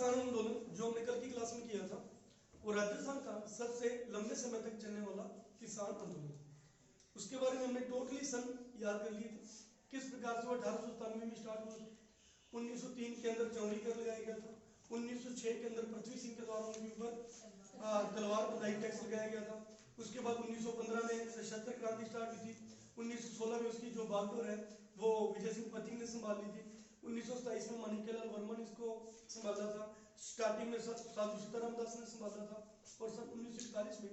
किसान आंदोलन जो हमने कल की क्लास में किया था वो राजस्थान का सबसे लंबे समय तक चलने वाला किसान आंदोलन। उसके बारे में हमने टोटली सन याद कर लिए थे, किस प्रकार से वो 1897 में स्टार्ट हुआ था। 1903 के अंदर चौड़ी कर लगाया गया था। 1906 के अंदर पृथ्वी सिंह के द्वारा उनके ऊपर तलवार बंधाई टैक्स लगाया गया था। उसके बाद 1915 में सशस्त्र क्रांति स्टार्ट हुई थी। 1916 में उसकी जो बागडोर है वो विजय सिंह पथिक ने संभाल ली थी। 1927 में माणिक्यलाल वर्मा ने इसको संभाला था। स्टार्टिंग में साधु सीताराम दास ने संभाला था और सन 1941 में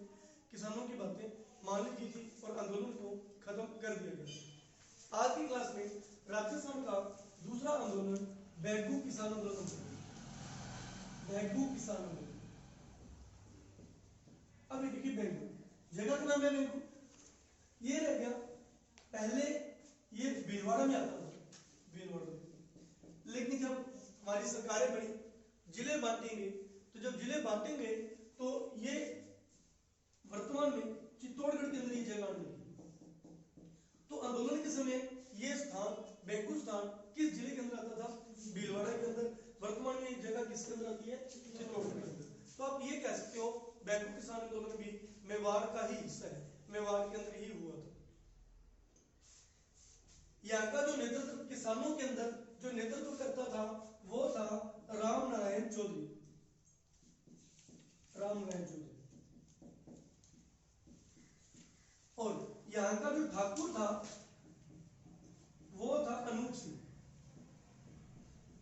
किसानों की बातें मान ली गई थी और आंदोलन को खत्म कर दिया गया। आज की क्लास में राजस्थान का दूसरा आंदोलन बैगू किसान आंदोलन, बैगू किसान आंदोलन। अब देखिए बैगू जगह का नाम है बैगू, ये रह गया। पहले ये भीलवाड़ा में आता था, भीलवाड़ा में। लेकिन जब हमारी सरकारें बनी, जिले बांटेंगे, तो जब जिले बांटेंगे तो ये वर्तमान में चित्तौड़गढ़ के अंदर ये जगह आने लगी। तो आंदोलन के समय ये स्थान बैगू स्थान किस जिले के अंदर आता था? भीलवाड़ा के अंदर। वर्तमान में ये जगह किसके अंदर आती है? चित्तौड़गढ़ के अंदर। तो आप ये कह सकते हो बैगू किसान आंदोलन भी मेवाड़ का ही हिस्सा है, मेवाड़ के अंदर ही हुआ था। यहाँ का जो नेतृत्व किसानों के अंदर जो नेतृत्व करता था वो था राम नारायण चौधरी, राम नारायण चौधरी। और यहाँ का जो ठाकुर था वो था अनूप सिंह।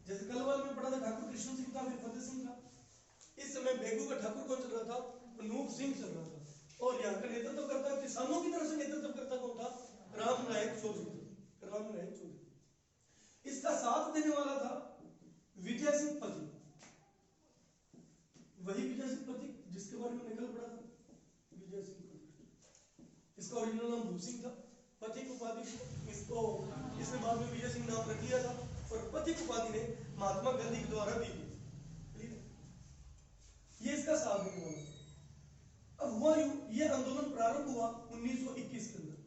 जैसे कल वाले में पढ़ा था ठाकुर कृष्ण सिंह था, फिर फतेह सिंह था। इस समय बेगू का ठाकुर कौन चल रहा था? अनूप सिंह चल रहा था। और यहाँ का नेतृत्व करता किसानों की तरफ से नेतृत्व करता कौन था? राम नारायण चौधरी, राम नारायण चौधरी। इसका साथ देने वाला था विजय सिंह पथिक, वही विजय सिंह पथिक जिसके बारे में निकल पड़ा था, विजय सिंह पथिक। इसका ओरिजिनल नाम भूप सिंह था। पथिक उपाधि इसको इसने बाद में विजय सिंह नाम रख दिया था और पथिक उपाधि ने महात्मा गांधी के द्वारा दी गई। ये इसका साथ देने वाला था। अब हुआ ये आंदोलन प्रारंभ हुआ 1921 के अंदर।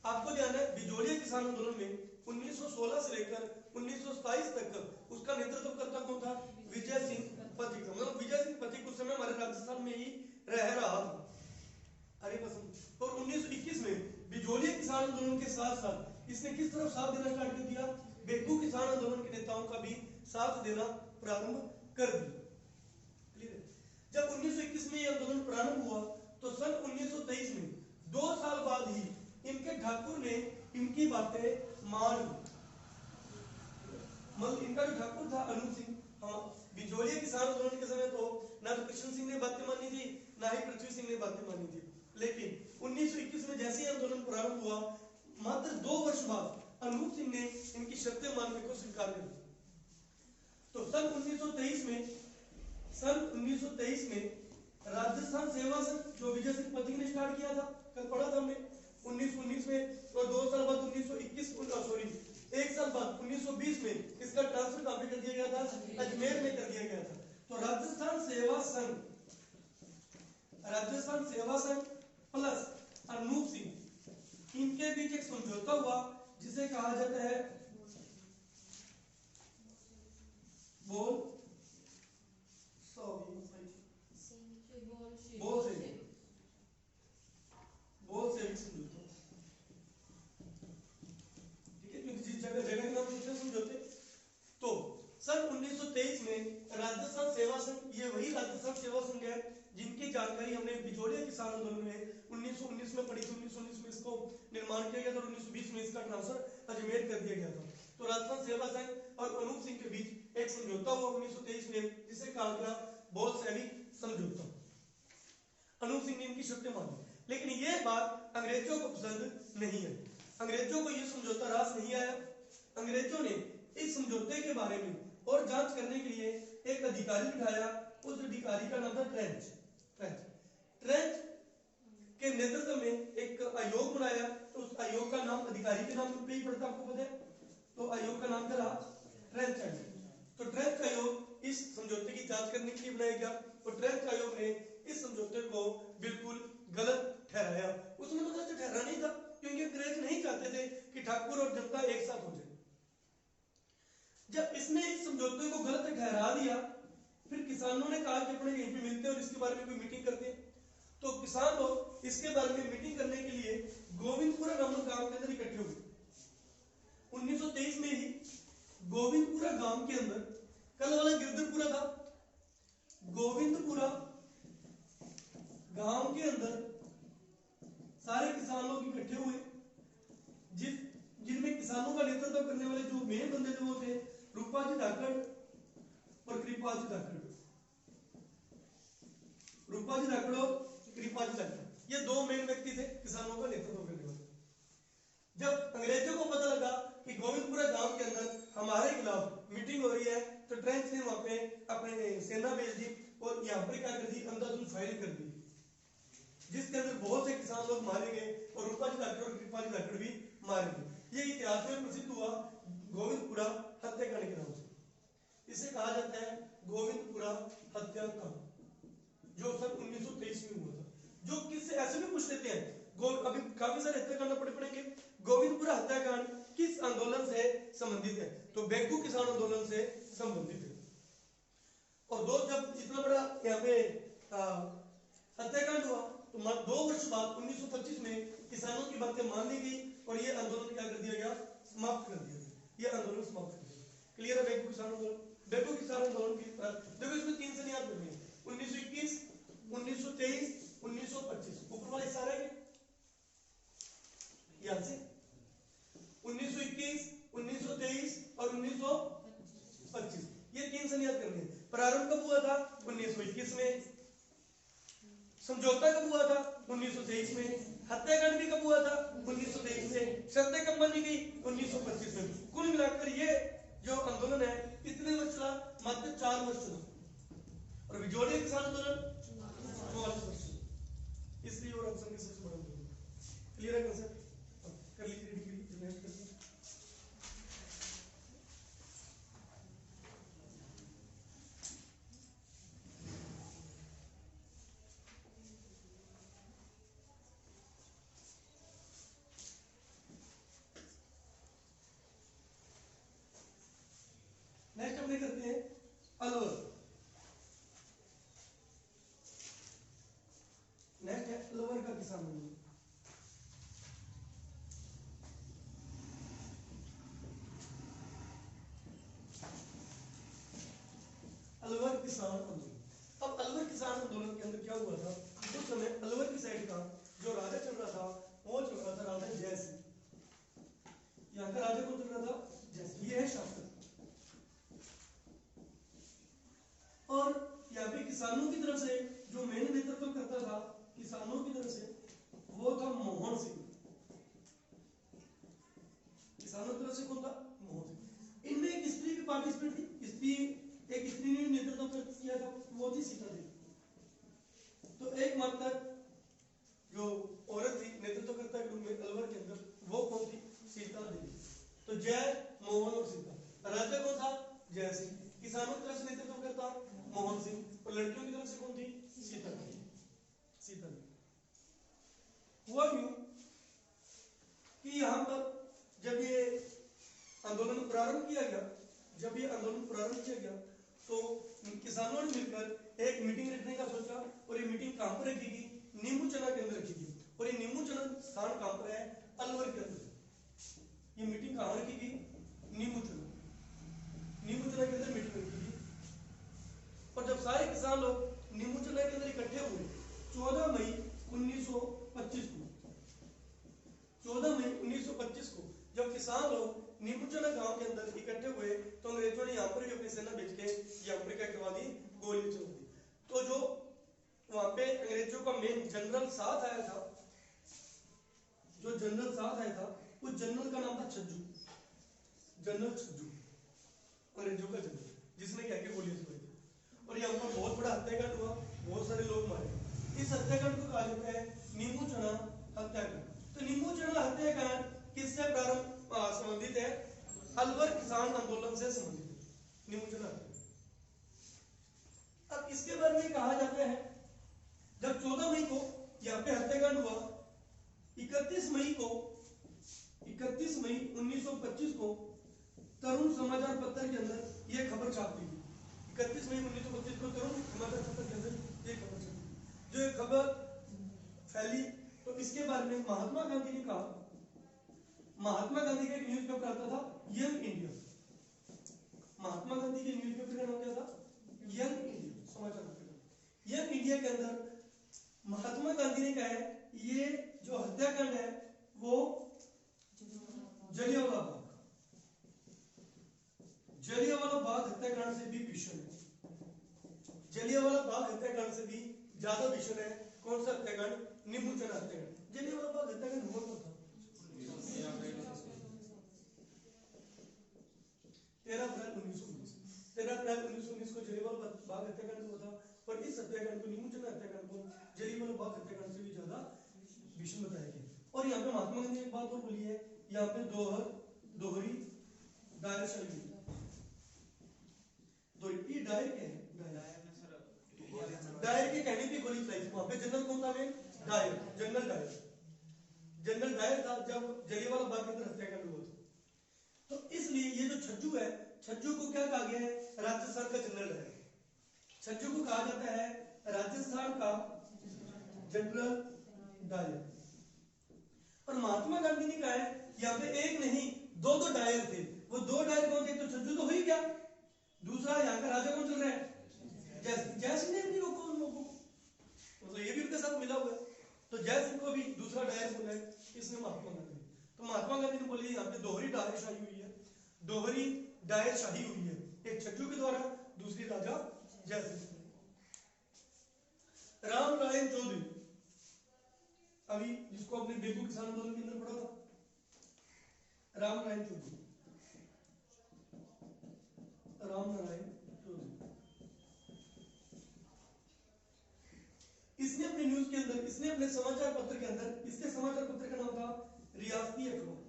आपको ध्यान है बिजोलिया किसान आंदोलन में 1916 से लेकर 1927 तक उसका नेतृत्व करता कौन था? विजय सिंह पथिक। मतलब विजय सिंह पथिक उस समय हमारे राजस्थान में ही रह रहा था। अरे पसंद। और 1921 में बिजोलिया किसान आंदोलन के साथ साथ इसने किस तरफ साथ देना स्टार्ट कर दिया? बेगू किसान आंदोलन के नेताओं का भी साथ देना प्रारंभ कर दिया। क्लियर है? जब 1921 में यह आंदोलन प्रारंभ हुआ तो सन 1923 में 2 साल बाद ही इनके ठाकुर ने इनकी बातें मान ली। मतलब इनका जो ठाकुर था अनूप सिंह, हाँ, बिजोलिया किसान आंदोलन के समय तो ना तो कृष्ण सिंह ने बातें मानी थी ना ही पृथ्वी सिंह ने बातें मानी थी। लेकिन 1921 में जैसे ही आंदोलन प्रारंभ हुआ मात्र 2 वर्ष बाद अनूप सिंह ने इनकी शर्तें मानने को स्वीकार कर दी। तो सन 1923 में राजस्थान सेवा संघ जो विजय सिंह पथिक ने स्टार्ट किया था, कल पढ़ा था हमने 1919 में, और 2 साल बाद 1 साल बाद 1920 में इसका ट्रांसफर कहां पे कर दिया गया था? अजमेर में कर दिया गया था। तो राजस्थान सेवा संघ प्लस अनूप सिंह इनके बीच एक समझौता हुआ जिसे कहा जाता है बोल सेविक समझौता। ठीक है, क्योंकि जिस जगह के नाम से समझौते। तो सन 1923 में राजस्थान सेवा संघ, ये वही राजस्थान सेवा संघ है जिनकी जानकारी हमने बिजोलिया किसान आंदोलन में 1919 में पढ़ी थी। 1919 में इसको निर्माण किया गया था और 1920 में इसका ट्रांसफर अजमेर कर दिया गया था। तो राजस्थान सेवा संघ और अनूप सिंह के बीच एक समझौता हुआ 1923 में जिसे कहा गया बोल्शेविक समझौता। अनूप सिंह ने इनकी शर्तें मानी, लेकिन यह बात अंग्रेजों को पसंद नहीं है। अंग्रेजों को यह समझौता रास नहीं आया। अंग्रेजों ने इस समझौते के बारे में और जांच करने के लिए एक अधिकारी बिठाया। उस अधिकारी का नाम था ट्रेंच। के नेतृत्व में एक आयोग बनाया। तो उस आयोग का नाम अधिकारी के नाम पे ही पड़ता, आपको पता है। तो आयोग का नाम था ट्रेंच आयोग। तो ट्रेंच आयोग इस समझौते की जांच करने के लिए बनाया गया और ट्रेंच आयोग ने इस समझौते को बिल्कुल गलत ठहराया। उसमें तो गलत ठहरा नहीं था क्योंकि अंग्रेज नहीं चाहते थे कि ठाकुर और जनता एक साथ हो जाए। जब इसने इस समझौते को गलत ठहरा दिया, फिर किसानों ने कहा कि अपने कहीं पे मिलते हैं और इसके बारे में कोई मीटिंग करते हैं। तो किसान लोग इसके बारे में मीटिंग करने के लिए गोविंदपुरा नामक गांव के अंदर इकट्ठे हुए। 1923 में ही गोविंदपुरा गांव के अंदर, कल वाला गिरधरपुरा था, गोविंदपुरा गांव के अंदर सारे किसान लोग इकट्ठे हुए, जिनमें किसानों का नेतृत्व करने वाले जो मेन बंदे थे वो थे रूपाजी धाकड़ और कृपाजी धाकड़। रूपाजी धाकड़ और कृपाजी धाकड़, ये दो मेन व्यक्ति थे किसानों का नेतृत्व करने वाले। जब अंग्रेजों को पता लगा कि गोविंदपुरा गांव के अंदर हमारे खिलाफ मीटिंग हो रही है, तो ट्रेंच ने वहां पे अपने सेना भेज दी और यहाँ पर क्या कर दी, अंधाधुंध फायरिंग कर दी, जिसके अंदर बहुत से किसान लोग मारे गए और रूपाजी धाकड़ और कृपाजी धाकड़ भी मारे गए। ये इतिहास में प्रसिद्ध हुआ गोविंदपुरा हत्याकांड के नाम से। इसे कहा जाता है गोविंदपुरा हत्याकांड, जो सन 1923 में हुआ था। जो किससे ऐसे भी पूछ लेते हैं, अभी काफी सारे हत्याकांड पढ़ेंगे, गोविंदपुरा हत्याकांड किस आंदोलन से संबंधित है, तो बेगू किसान आंदोलन से संबंधित है। और जब इतना बड़ा यहाँ पे हत्याकांड हुआ, तो 2 वर्ष बाद 1925 में किसानों की बातें मान ली गई और ये आंदोलन क्या कर दिया गया, समाप्त कर दिया गया। ये आंदोलन समाप्त कर दिया। क्लियर है? बेगू किसान आंदोलन, बेगू किसान आंदोलन की देखो, इसमें 3 सन याद करनी है, 1921, 1923, 1925। ऊपर वाला हिस्सा है याद से 1921, 1923 और 1925, ये 3 सन याद करनी है। प्रारंभ कब हुआ था? 1921 में। समझौता कब हुआ था? 1923 में। हत्याकांड भी कब हुआ था? 1923 में। शर्तें कब बनी गई? 1925 में। कुल मिलाकर ये जो आंदोलन है कितने वर्ष चला? मात्र 4 वर्ष चला। और विजोड़िया किसान आंदोलन 44 वर्ष। इसलिए और अब सबसे बड़ा आंदोलन। क्लियर है कंसेप्ट? कर लीजिए रीडिंग कर लीजिए। नेक्स्ट अपने करते हैं अलवर। नेक्स्ट है अलवर का किसान आंदोलन। अलवर किसान आंदोलन। अब अलवर किसान आंदोलन के अंदर क्या हुआ था, उस समय अलवर की साइड का जो राजा चल रहा था वो चल रहा था राजा जय सिंह। यहाँ का राजा कौन चल रहा था? जय सिंह। ये है शासक। और यहाँ पे किसानों की तरफ से जो मेन नेतृत्व करता था किसानों की तरफ से, वो था मोहन सिंह। किसानों की तरफ से कौन था? मोहन सिंह। इनमें एक स्त्री की पार्टिसिपेट थी। एक स्त्री ने नेतृत्व किया था, वो थी सीता देवी। तो एकमात्र जो औरत थी नेतृत्व करता ग्रुप में अलवर के अंदर, वो कौन थी? सीता देवी। तो जय, मोहन और सीता। राजा कौन था? जय सिंह। किसानों की तरफ से नेतृत्व करता मोहन सिंह और लड़कियों की तरफ से कौन थी? सीता देवी। सीता देवी। हुआ क्यों कि यहां पर जब ये आंदोलन प्रारंभ किया गया, तो किसानों ने मिलकर एक मीटिंग रखने का सोचा। और ये मीटिंग कहां पर रखी गई? नींबू चना के अंदर रखी गई। और ये नींबू चना स्थान कहां पर है? अलवर के अंदर। ये मीटिंग कहां रखी गई? नींबू चना के अंदर मीटिंग रखी गई। और जब सारे किसान लोग नींबू चना के अंदर इकट्ठे हुए 14 मई 1925 को, 14 मई 1925 को जब किसान लोग नींबू चना गांव के अंदर इकट्ठे हुए, तो अंग्रेजों ने यहाँ पर भी अपनी सेना भेज के यहाँ पर क्या करवा दी? गोली चला दी। तो जो वहां पे अंग्रेजों का मेन जनरल साथ आया था, उस जनरल का नाम था छज्जू। जनरल छज्जू अंग्रेजों का जनरल, जिसने क्या क्या गोलियां चलाई थी। और यहाँ पर बहुत बड़ा हत्याकांड हुआ, बहुत सारे लोग मारे। इस हत्याकांड को कहा जाता है नींबू चना हत्याकांड। तो नींबू चना हत्याकांड किससे प्रारंभ संबंधित है? अलवर किसान आंदोलन से संबंधित है नींबू चना। अब इसके बारे में कहा जाता है जब 14 मई को यहाँ पे हत्याकांड हुआ, 31 मई 1925 को तरुण समाचार पत्र के अंदर ये खबर छापी गई 31 मई 1925 को तरुण समाचार पत्र के अंदर ये खबर छपी। जो ये खबर फैली तो इसके बारे में महात्मा गांधी ने कहा। महात्मा गांधी का एक न्यूज़पेपर आता था यंग इंडिया। महात्मा गांधी के न्यूज़पेपर का नाम क्या था? यंग इंडिया समाचार पत्र। यंग इंडिया के अंदर महात्मा गांधी ने कहा है ये जो हत्याकांड है वो जलियांवाला बाग हत्याकांड से भी भीषण है। जलियांवाला बाग हत्याकांड से भी ज्यादा भीषण है। कौन सा हत्याकांड? नींबूचना हत्याकांड। जलियांवाला बाग हत्याकांड हुआ कब था? 13 अप्रैल 1919। 13 अप्रैल 1919 को जलियांवाला बाग हत्याकांड हुआ था। और इस हत्याकांड को, नींबूचना हत्याकांड को जलियांवाला बाग हत्याकांड से भी ज्यादा भीषण बताया गया। और यहाँ पे महात्मा गांधी ने एक बात और बोली है, यहाँ पे दोहरी दायरशाही। ये डायर क्या है? डायर की कहने की गोली चलाई थी। वहां पे जनरल कौन था? डायर, जनरल डायर था जब जलियांवाला बाग के अंदर हत्याकांड हुआ था। तो इसलिए ये जो छज्जू है, छज्जू को क्या कहा गया है? राजस्थान का जनरल डायर। छज्जू को कहा जाता है राजस्थान का जनरल डायर। और महात्मा गांधी ने कहा है यहाँ पे एक नहीं दो डायर थे। वो दो डायर कौन थे? तो छज्जू तो हो ही गया, दूसरा यहाँ का राजा कौन चल रहा है? जय सिंह ने भी रोका उन लोगों को, मतलब ये भी उनके साथ मिला हुआ है। तो जय सिंह को भी दूसरा डायर बोला है इसने महात्मा गांधी। तो महात्मा गांधी ने बोली यहाँ पे दोहरी डायरशाही हुई है, दोहरी डायरशाही हुई है, एक छज्जू के द्वारा, दूसरी राजा जय सिंह। राम नारायण चौधरी, अभी जिसको अपने बेगू किसान आंदोलन के अंदर पढ़ा था, राम नारायण चौधरी, राम नारायण चौधरी, इसने अपने न्यूज के अंदर, इसने अपने समाचार पत्र के अंदर, इसके समाचार पत्र का नाम था रियासती अखबार।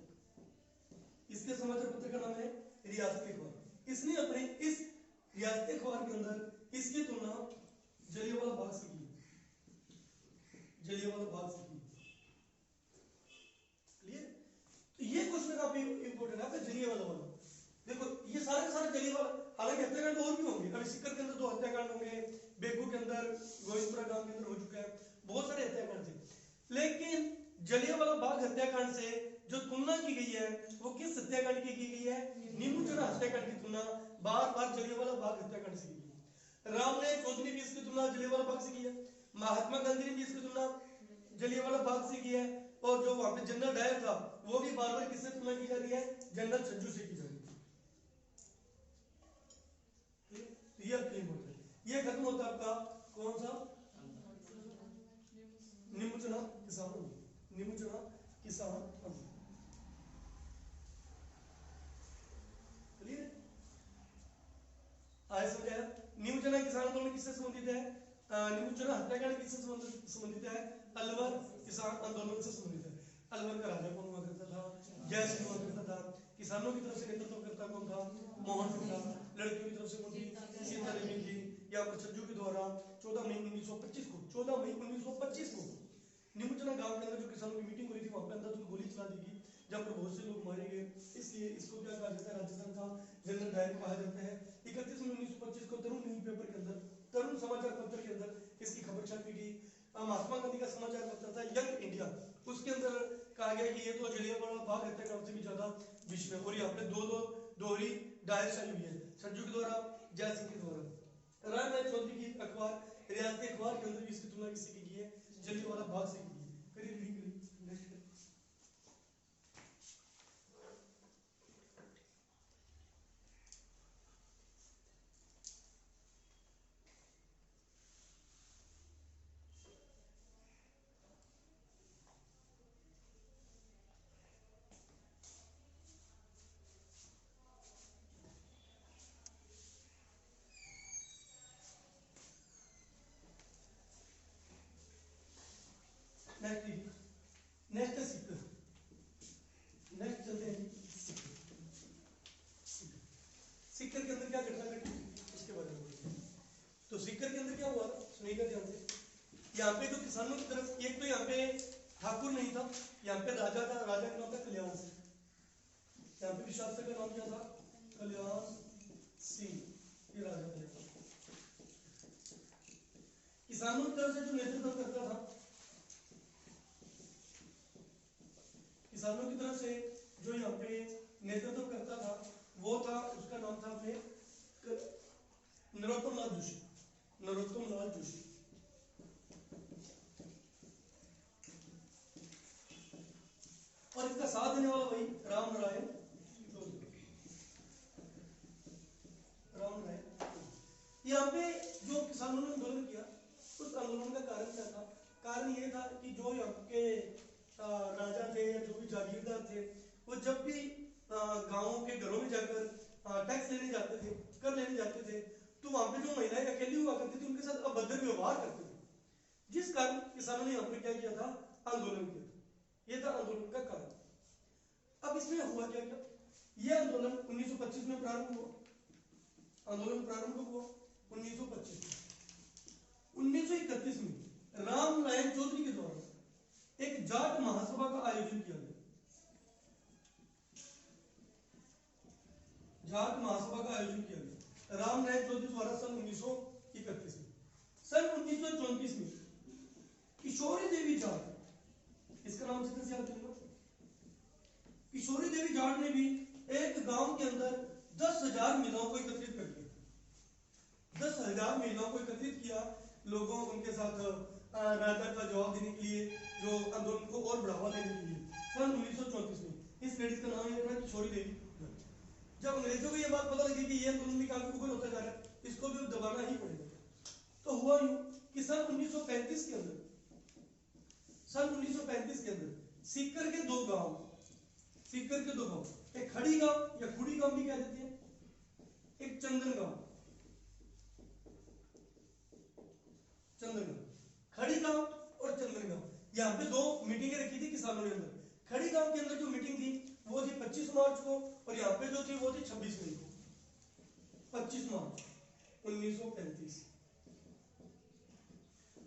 इसके समाचार पत्र का नाम है रियासती अखबार। इसने अपने इस रियासती अखबार के अंदर इसकी तुलना जलियांवाला बाग से की, जलियांवाला बाग से की। क्लियर? तो ये क्वेश्चन काफी इंपॉर्टेंट है। जलियांवाला वाला देखो, ये सारे जलियांवाला, हालांकि हत्याकांड और भी होंगे। अभी सीकर के अंदर 2 हत्याकांड होंगे, बेगू के अंदर, गोविंदपुरा गांव के अंदर हो चुका है, बहुत सारे हत्याकांड थे। लेकिन जलियांवाला बाग हत्याकांड से जो तुलना की गई है वो किस हत्याकांड की गई है? नींबूचना हत्याकांड की तुलना बार बार जलियांवाला बाग हत्याकांड से की गई। राम नारायण चौधरी भी इसकी तुलना जलियांवाला बाग से की है, महात्मा गांधी ने भी इसकी तुलना जलियांवाला बाग से की है, और जो वहां पे जनरल डायर था वो भी बार बार किससे तुलना की जा रही है? जनरल छज्जू से की जा रही है। ये खत्म होता आपका कौन सा? नींबूचना किसान, नींबूचना किसान। क्लियर? आए समझ आया? नींबूचना किसान आंदोलन किससे संबंधित है? नींबूचना हत्याकांड किससे संबंधित है? अलवर किसान आंदोलन से संबंधित है। अलवर का राजा कौन हुआ करता था? जय सिंह हुआ करता था। किसानों की तरफ से नेतृत्व करता कौन था? मोहन सिंह था। लड़कियों की तरफ से कौन थी? सीता देवी थी। या छज्जू के द्वारा 14 मई 1925 को नींबूचना गांव के अंदर जो किसानों की मीटिंग हुई थी, वहां पे अंदर गोली चला दी गई, जहां पर बहुत से लोग मारे गए। इसलिए इसको क्या कहा जाता है? राजस्थान का जनरल डायर कहा जाता है। 31 मई 1925 को तरुण न्यूज़पेपर के अंदर, तरुण समाचार पत्र के अंदर इसकी खबर छपी गई। महात्मा गांधी का समाचार पत्र था यंग इंडिया, उसके अंदर कहा गया कि ये तो जलियांवाला बाग हत्याकांड से भी ज्यादा विश्व है। और यहाँ पे दोहरी डायरशाही हुई है, छज्जू के द्वारा, जय सिंह के द्वारा। राम नारायण चौधरी की अखबार रियासती अखबार के अंदर भी इसकी तुलना किससे की गई है? जलियांवाला बाग से की गई है। करिए रीडिंग करिए। नेक्स्ट नेक्स्ट सीकर, नेक्स्ट चलते हैं। सीकर के अंदर क्या घटना घटी इसके बारे में बोलते हैं। तो सीकर के अंदर क्या हुआ, सुनिएगा ध्यान से। यहाँ पे जो किसानों की तरफ, एक तो यहाँ पे ठाकुर नहीं था, यहाँ पे राजा था। राजा का नाम था कल्याण सिंह। यहाँ पे भी शासक का नाम क्या था? कल्याण सिंह ये राजा थे। किसानों की तरफ से जो नेतृत्व करता था, किसानों की तरफ से जो यहाँ पे नेतृत्व करता था वो था, उसका नाम था अपने नरोत्तम लाल जोशी। नरोत्तम लाल जोशी। और इसका साथ देने वाला भाई राम नारायण। राम नारायण यहाँ पे जो किसानों ने आंदोलन किया, उस आंदोलन का कारण क्या था? कारण ये था कि जो यहाँ के राजा थे या जो भी जागीरदार थे, वो जब भी गांवों के घरों में जाकर टैक्स लेने जाते थे, कर लेने जाते थे, तो वहां पे जो महिलाएं अकेली हुआ करती थी उनके साथ अभद्र व्यवहार करते थे, जिस कारण किसानों ने यहाँ पे क्या किया था? आंदोलन किया था। ये था आंदोलन का कारण। अब इसमें हुआ क्या क्या? यह आंदोलन 1925 में प्रारंभ हुआ। आंदोलन प्रारंभ हुआ 1925 में। 1931 में राम नारायण चौधरी के द्वारा एक जाट महासभा का आयोजन किया गया। जाट महासभा का आयोजन किया गया राम नारायण चौधरी द्वारा सन 1931 में। सन 1934 में किशोरी देवी जाट, इसका नाम जितना से याद करूंगा, किशोरी देवी जाट ने भी एक गांव के अंदर 10,000 महिलाओं को एकत्रित कर लिया। 10,000 महिलाओं को एकत्रित किया, लोगों उनके साथ राजा का जवाब देने के लिए, जो आंदोलन को और बढ़ावा देने के लिए। सन 1934 में इस लेडीज का नाम है किशोरी देवी। जब अंग्रेजों को यह बात पता लगी कि ये आंदोलन भी काफी ऊपर होता जा रहा है, इसको भी दबाना ही पड़ेगा, तो हुआ यूं कि सन 1935 के अंदर, सन 1935 के अंदर सीकर के दो गांव, सीकर के दो गांव, एक खड़ी गांव या खुड़ी गांव भी कह देते हैं, एक चंदन गांव। चंदन गांव, खड़ी गांव और चंदन गांव, यहाँ पे दो मीटिंगें रखी थी किसानों ने अंदर। खड़ी गांव के अंदर जो मीटिंग थी वो थी 25 मार्च को, और यहाँ पे जो थी वो थी 26 मई को। 25 मार्च 1935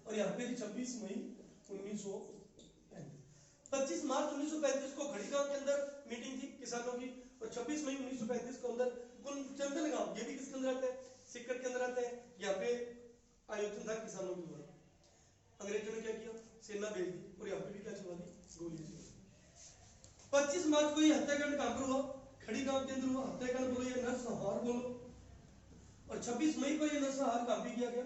और यहाँ पे थी 26 मई 1935। 25 मार्च 1935 को खड़ी गांव के अंदर मीटिंग थी किसानों की, और 26 मई 1935 को अंदर चंदन गांव, ये भी किसके अंदर आता है? सीकर के अंदर आता है। यहाँ पे आयोजन था किसानों के द्वारा। अंग्रेजों ने क्या किया? सेना भेज दी और यहाँ पे भी क्या चला दी? गोली चला। 25 मार्च को ये हत्याकांड कहां पर हुआ? खड़ी गांव के अंदर हुआ। हत्याकांड बोलो या नरसंहार बोलो। और 26 मई को ये नरसंहार कहां पे किया गया?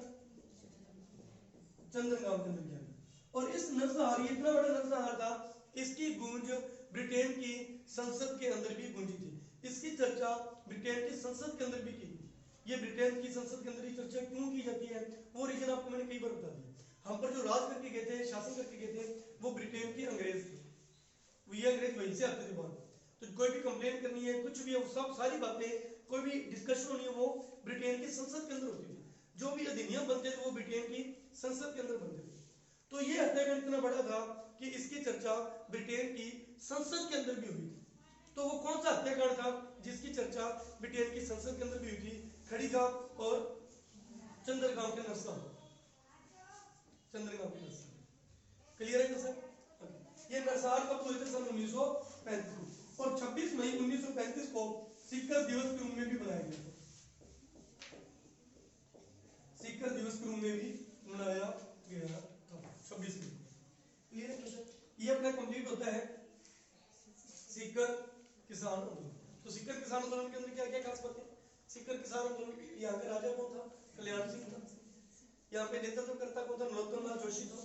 चंदन गांव के अंदर किया गया। और इस नरसंहार, ये इतना बड़ा नरसंहार था, इसकी गूंज ब्रिटेन की संसद के अंदर भी गूंजी थी। इसकी चर्चा ब्रिटेन की संसद के अंदर भी की। ये ब्रिटेन की संसद के अंदर ही चर्चा क्यों की जाती है, वो रीजन आपको मैंने कई बार बता दिया। हम पर जो राज करके गए थे, शासन करके गए थे, वो ब्रिटेन के अंग्रेज थे। ये अंग्रेज वहीं से आते थे बाहर। तो कोई भी कंप्लेन करनी है, कुछ भी है, सब सारी बातें, कोई भी डिस्कशन होनी है, वो ब्रिटेन की संसद के अंदर होती थी। जो भी अधिनियम बनते थे वो ब्रिटेन की संसद के अंदर बनते थे। तो ये हत्याकांड इतना बड़ा था कि इसकी चर्चा ब्रिटेन की संसद के अंदर भी हुई थी। तो वो कौन सा हत्याकांड था जिसकी चर्चा ब्रिटेन की संसद के अंदर भी हुई थी? खड़ी गांव और चंदन गांव के नरसंहार। चंदन गांव के नरसंहार क्लियर है सर? ये नरसंहार कब हुए थे? सन 1935 को। और 26 मई 1935 को सीकर दिवस के रूप में भी मनाया गया। सीकर दिवस के रूप में भी मनाया गया था 26 मई। क्लियर है सर? ये अपना कंप्लीट होता है सीकर किसान आंदोलन। तो सीकर किसान आंदोलन के अंदर क्या क्या खास बातें? सीकर किसान आंदोलन, यहाँ के राजा कौन था? कल्याण सिंह था। यहाँ पे नेतृत्व करता कौन था? नरोत्तम लाल जोशी था।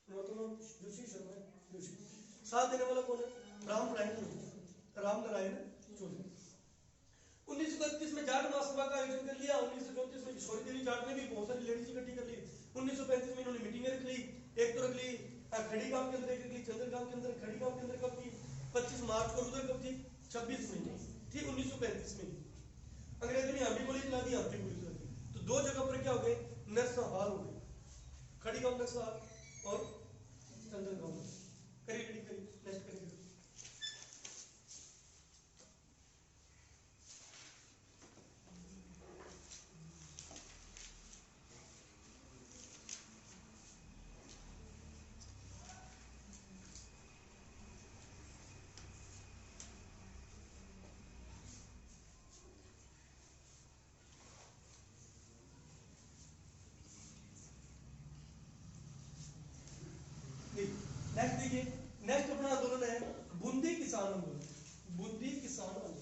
नरोत्तम जोशी शर्मा जोशी। साथ देने वाला कौन है? राम नारायण चौधरी। 1931 में जाट महासभा का आयोजन कर लिया। 1934 में किशोरी देवी जाट ने भी बहुत सारी लेडीज इकट्ठी कर ली। 1935 में इन्होंने मीटिंगें रख ली। एक तो रख ली खड़ी गांव के अंदर, एक रख ली चंदन गांव के अंदर। खड़ी गांव के अंदर कब थी? 25 मार्च को। उधर कब थी? 26 मई थी 1935 में। अंग्रेजों ने यहाँ भी गोली चला दी, यहाँ भी गोली चला दी। तो दो जगह पर क्या हो गए? नरसंहार हो गए। खड़ी गांव नरसंहार और चंदन गांव। करिए नेक्स्ट करिए। नेक्स्ट देखिए, नेक्स्ट अपना आंदोलन है बूंदी किसान आंदोलन। बूंदी किसान आंदोलन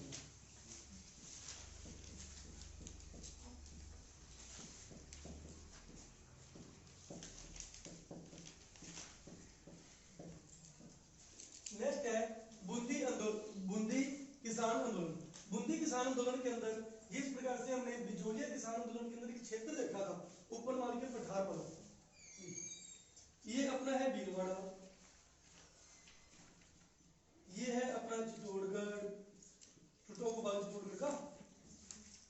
नेक्स्ट है बूंदी आंदोलन, बूंदी किसान आंदोलन। बूंदी किसान आंदोलन के अंदर जिस प्रकार से हमने बिजोलिया किसान आंदोलन के अंदर एक क्षेत्र देखा था ऊपर माल के पठार पर, ये अपना है भीलवाड़ा, ये है अपना चित्तौड़गढ़, चित्तौड़गढ़ का।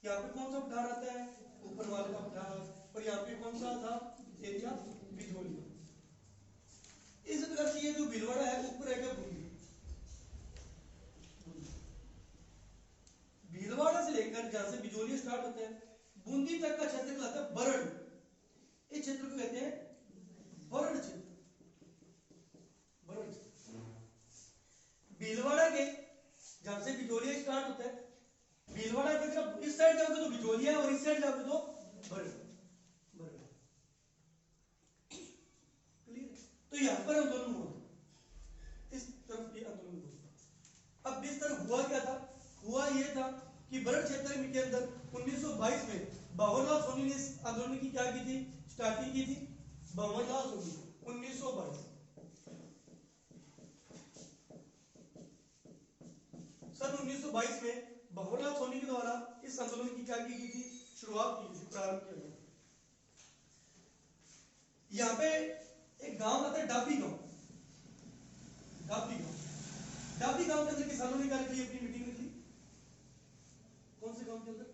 यहाँ पे कौन सा पठार आता है? ऊपर माल का पठार। और यहाँ पे कौन सा था एरिया? बिजोलिया। इस प्रकार से ये जो भीलवाड़ा है ऊपर है क्या बूंदी। भीलवाड़ा से लेकर जहां से बिजोलिया स्टार्ट होता है बूंदी तक का क्षेत्र कहलाता है बरड़। इस क्षेत्र को कहते हैं बरड़ क्षेत्र। बरड़ क्षेत्र भीलवाड़ा के जहां से बिजोलिया स्टार्ट होता है, भीलवाड़ा के जब इस साइड जाओगे तो बिजोलिया और इस साइड जाओगे तो बरड़। बरड़ क्लियर? तो यहां पर आंदोलन हुआ, इस तरफ ये आंदोलन हुआ। अब इस तरफ हुआ क्या था? हुआ यह था कि बरड़ क्षेत्र के अंदर 1922 में बाबूलाल सोनी ने इस आंदोलन की क्या की थी? स्टार्टिंग की थी। बाबूलाल सोनी 1922 सन 1922 में बाबूलाल सोनी के द्वारा इस आंदोलन की क्या की गई थी? शुरुआत की थी, प्रारंभ किया गया। यहाँ पे एक गांव आता है डाबी गांव। डाबी गांव, डाबी गांव के अंदर किसानों ने क्या की? अपनी मीटिंग रखी। कौन से गांव के अंदर?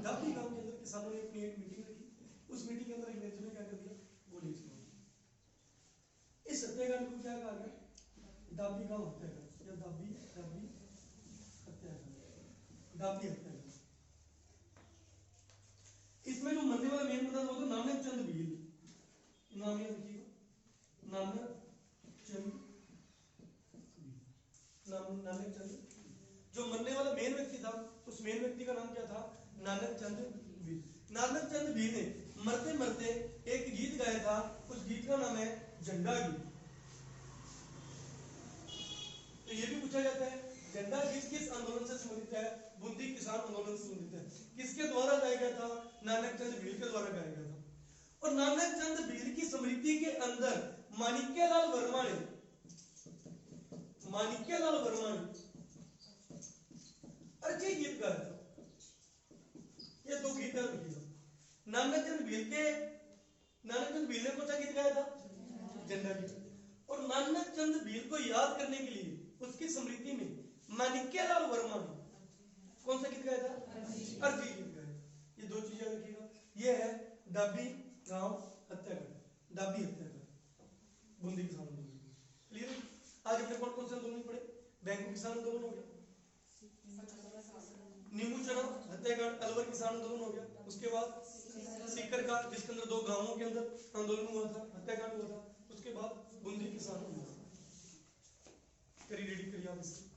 डाबी गांव के अंदर किसानों ने अपनी एक मीटिंग रखी। उस मीटिंग के अंदर अंग्रेजों ने क्या कर दिया? गोली चला दी। इस हत्याकांड को क्या कहा गया? डाबी गांव हत्याकांड या डाबी डाबी हत्याकांड, डाबी हत्याकांड। इसमें जो मरने वाला मेन बंदा वो तो नानक चंद भील। नाम याद रखिएगा, नानक चंद, नानक चंद। जो मरने वाला मेन व्यक्ति था उस मेन व्यक्ति का नाम क्या था? नानक चंद भील। नानक चंद भील ने मरते मरते एक गीत गाया था, उस गीत का नाम है झंडा गीत। तो ये भी पूछा जाता है झंडा गीत किस आंदोलन से संबंधित है? बूंदी किसान आंदोलन से संबंधित है। किसके द्वारा गाया गया था? नानक चंद भील के द्वारा गाया गया था। और नानक चंद भील की स्मृति के अंदर माणिक्यलाल वर्मा ने, माणिक्यलाल वर्मा ने अर्जी गीत गाया था। ये दो गीत याद रखिएगा। नानक चंद भील ने कौन सा गीत गाया था? झंडा गीत। और नानक चंद भील को याद करने के लिए उसकी स्मृति में माणिक्यलाल वर्मा ने कौन सा गीत गाया था? अर्जी गीत गाया। ये दो चीजें याद रखिएगा। ये है डाबी गांव हत्याकांड, डाबी हत्याकांड, बूंदी किसान आंदोलन। क्लियर? आज अपने कौन कौन से आंदोलन पढ़े? बैंकू किसान आंदोलन हो गया, नींबू चना हत्याकांड, अलवर किसान आंदोलन हो गया। उसके बाद सीकर का, जिसके अंदर दो गांवों के अंदर आंदोलन हुआ था, हत्याकांड हुआ था। उसके बाद बूंदी किसान आंदोलन। करिए, रेडी करिए आप इसको।